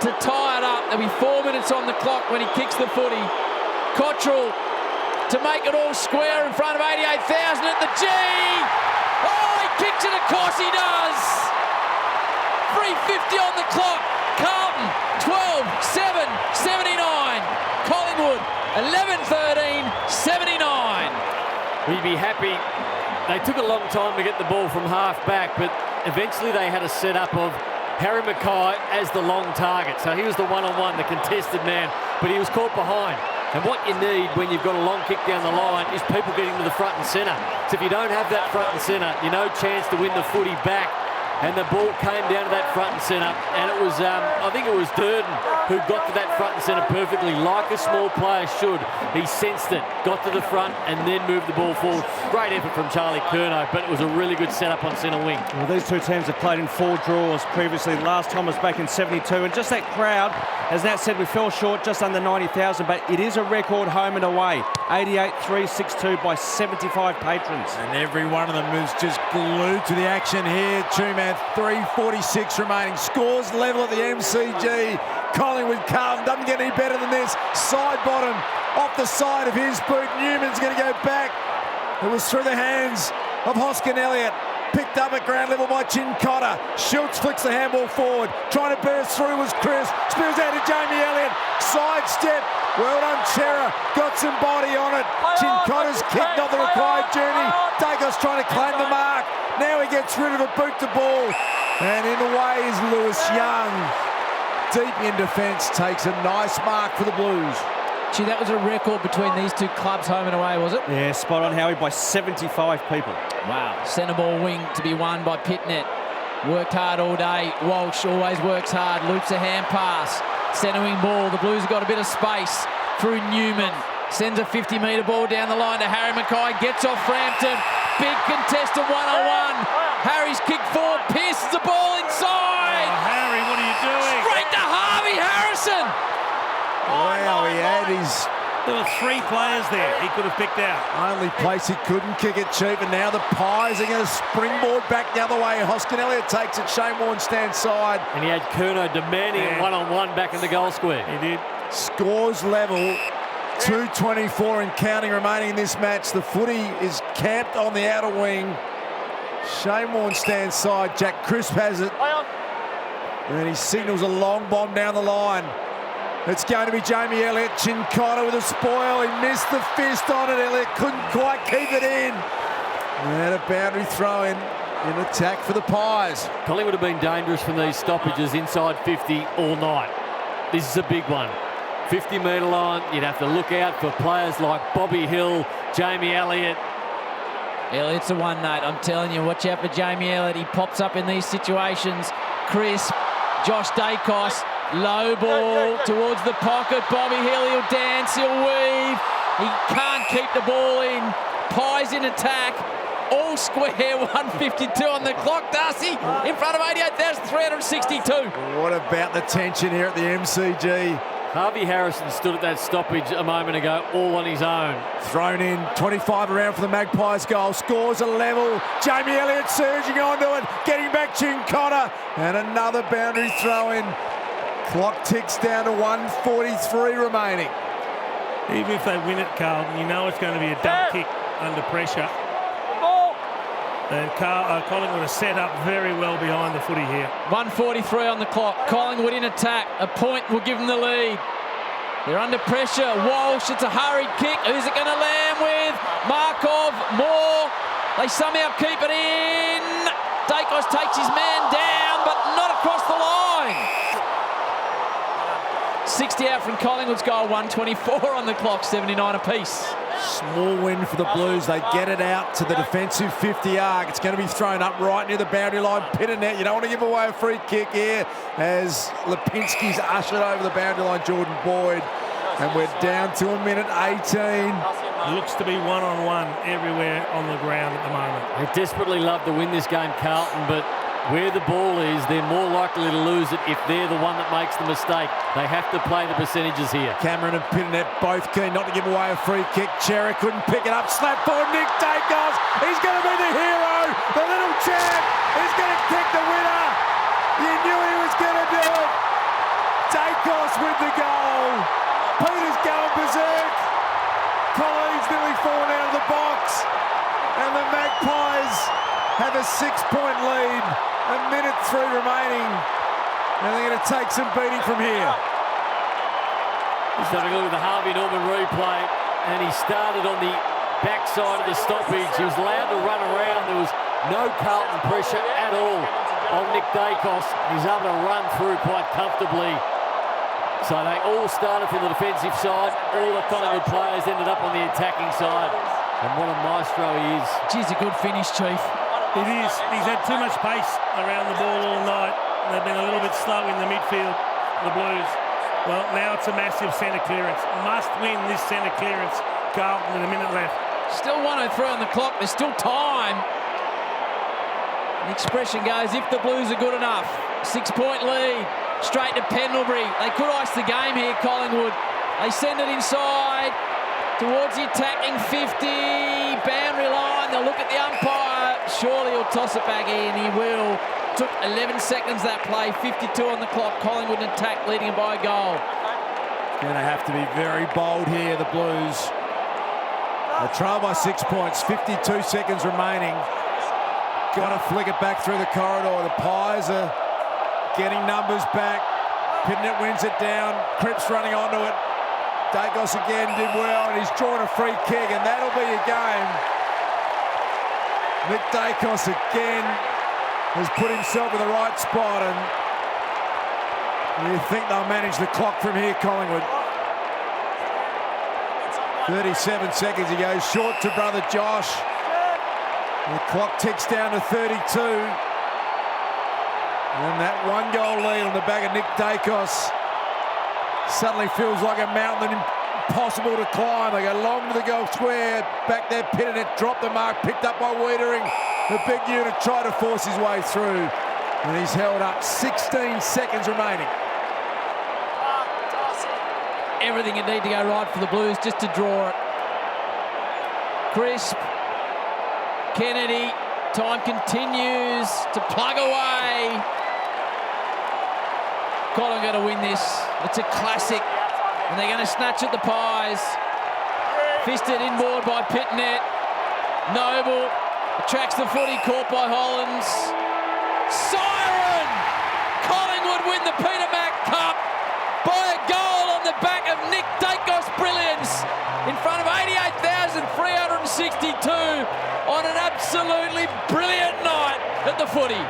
to tie it up. There'll be 4 minutes on the clock when he kicks the footy. Cottrell to make it all square in front of 88,000 at the G. Oh, he kicks it, of course he does. 3:50 on the clock. Carlton 12-7, 79. Collingwood 11-13, 79. We'd be happy. They took a long time to get the ball from half back, but eventually they had a setup of Harry Mackay as the long target. So he was the one-on-one, the contested man, but he was caught behind. And what you need when you've got a long kick down the line is people getting to the front and centre. So if you don't have that front and centre, you're no chance to win the footy back. And the ball came down to that front and centre, and it was, I think it was Durden who got to that front and centre perfectly, like a small player should. He sensed it, got to the front, and then moved the ball forward. Great effort from Charlie Curnow, but it was a really good setup on centre wing. Well, these two teams have played in 4 draws previously. The last time was back in 72, and just that crowd, as Nat said, we fell short just under 90,000, but it is a record home and away. 88-362 by 75 patrons. And every one of them is just glued to the action here. Two-man, 3:46 remaining. Scores level at the MCG. Collingwood Carlton doesn't get any better than this. Side bottom, off the side of his boot. Newman's going to go back. It was through the hands of Hoskin Elliott. Picked up at ground level by Chincotta. Schultz flicks the handball forward. Trying to burst through was Chris. Spills out to Jamie Elliott. Sidestep. Well done, Chera. Got some body on it. Chincotta's kick, not the required journey. Daicos trying to claim the mark. Now he gets rid of a boot to ball. And in the way is Lewis Young. Deep in defence, takes a nice mark for the Blues. Gee, that was a record between these two clubs, home and away, was it? Yeah, spot on, Howie, by 75 people. Wow. Centre ball wing to be won by Pitnet. Worked hard all day. Walsh always works hard. Loops a hand pass. Centre wing ball. The Blues have got a bit of space through Newman. Sends a 50-metre ball down the line to Harry Mackay. Gets off Frampton. Big contested one-on-one. Harry's kick forward. Pierces the ball inside. Oh, Harry, what are you doing? Straight to Harvey Harrison. Wow, he had his... There were 3 players there he could have picked out. only place he couldn't kick it cheap, and now the Pies are going to springboard back the other way. Hoskin Elliott takes it, Shane Warne stands side. And he had Curnow demanding it one-on-one back in the goal square. He did. Scores level, 2:24 and counting remaining in this match. The footy is camped on the outer wing. Shane Warne stands side, Jack Crisp has it. And he signals a long bomb down the line. It's going to be Jamie Elliott. Chincotta with a spoil. He missed the fist on it. Elliott couldn't quite keep it in. And a boundary throw in attack for the Pies. Collingwood have been dangerous from these stoppages inside 50 all night. This is a big one. 50-metre line, you'd have to look out for players like Bobby Hill, Jamie Elliott. Elliott's the one, Nate. I'm telling you, watch out for Jamie Elliott. He pops up in these situations. Crisp, Josh Daicos, low ball towards the pocket. Bobby Hill, he'll dance, he'll weave. He can't keep the ball in. Pies in attack. All square, 152 on the clock. Darcy in front of 88,362. What about the tension here at the MCG? Harvey Harrison stood at that stoppage a moment ago, all on his own. Thrown in, 25 around for the Magpies goal. Scores a level. Jamie Elliott surging onto it, getting back Chincotta. And another boundary throw in. Clock ticks down to 1:43 remaining. Even if they win it, Carlton, you know it's going to be a dump kick under pressure. And Collingwood are set up very well behind the footy here. 1:43 on the clock. Collingwood in attack. A point will give them the lead. They're under pressure. Walsh, it's a hurried kick. Who's it going to land with? Markov, Moore. They somehow keep it in. Daicos takes his man down, but not across the line. 60 out from Collingwood's goal. 1:24 on the clock. 79 apiece. Small win for the Blues. They get it out to the defensive 50 arc. It's going to be thrown up right near the boundary line. Pitter net. You don't want to give away a free kick here as Lipinski's ushered over the boundary line, Jordan Boyd. And we're down to a minute 18. Looks to be one-on-one everywhere on the ground at the moment. They desperately love to win this game, Carlton, but where the ball is, they're more likely to lose it if they're the one that makes the mistake. They have to play the percentages here. Cameron and Pitternet both keen not to give away a free kick. Cherry couldn't pick it up. Slap forward, Nick Daicos. He's going to be the hero. The little champ is going to kick the winner. You knew he was going to do it. Daicos with the goal. Peter's going berserk. Colleen's nearly fallen out of the box. And the Magpies have a 6-point lead. 1:03 remaining. And they're going to take some beating from here. Just having a look at the Harvey Norman replay. And he started on the backside of the stoppage. He was allowed to run around. There was no Carlton pressure at all on Nick Daicos. He's able to run through quite comfortably. So they all started from the defensive side. All the Collingwood players ended up on the attacking side. And what a maestro he is. Geez, a good finish, Chief. It is. He's had too much pace around the ball all night. They've been a little bit slow in the midfield, the Blues. Well, now it's a massive centre clearance. Must win this centre clearance, Carlton, with a minute left. Still 1:03 on the clock. There's still time. The expression goes, if the Blues are good enough. 6-point lead. Straight to Pendlebury. They could ice the game here, Collingwood. They send it inside towards the attacking 50. Boundary line. They'll look at the umpire. Surely he'll toss it back in. He will. Took 11 seconds that play. 52 on the clock. Collingwood in attack, leading by a goal. Going to have to be very bold here, the Blues. They trail by 6 points. 52 seconds remaining. Got to flick it back through the corridor. The Pies are getting numbers back. Pitnett wins it down. Cripps running onto it. Daicos again did well, and he's drawn a free kick, and that'll be a game. Nick Daicos again has put himself in the right spot, and you think they'll manage the clock from here, Collingwood. 37 seconds he goes short to brother Josh. The clock ticks down to 32. And that 1-goal lead on the back of Nick Daicos suddenly feels like a mountain impossible to climb. They go long to the goal square. Back there, Pitnett dropped the mark, picked up by Wiedering. The big unit tried to force his way through. And he's held up. 16 seconds remaining. Everything would need to go right for the Blues just to draw it. Crisp. Kennedy. Time continues to plug away. Collingwood going to win this. It's a classic. And they're going to snatch at the Pies. Fisted inboard by Pitnett. Noble attracts the footy, caught by Hollands. Siren! Collingwood win the Peter Mac Cup by a goal on the back of Nick Daicos' brilliance in front of 88,362 on an absolutely brilliant night at the footy.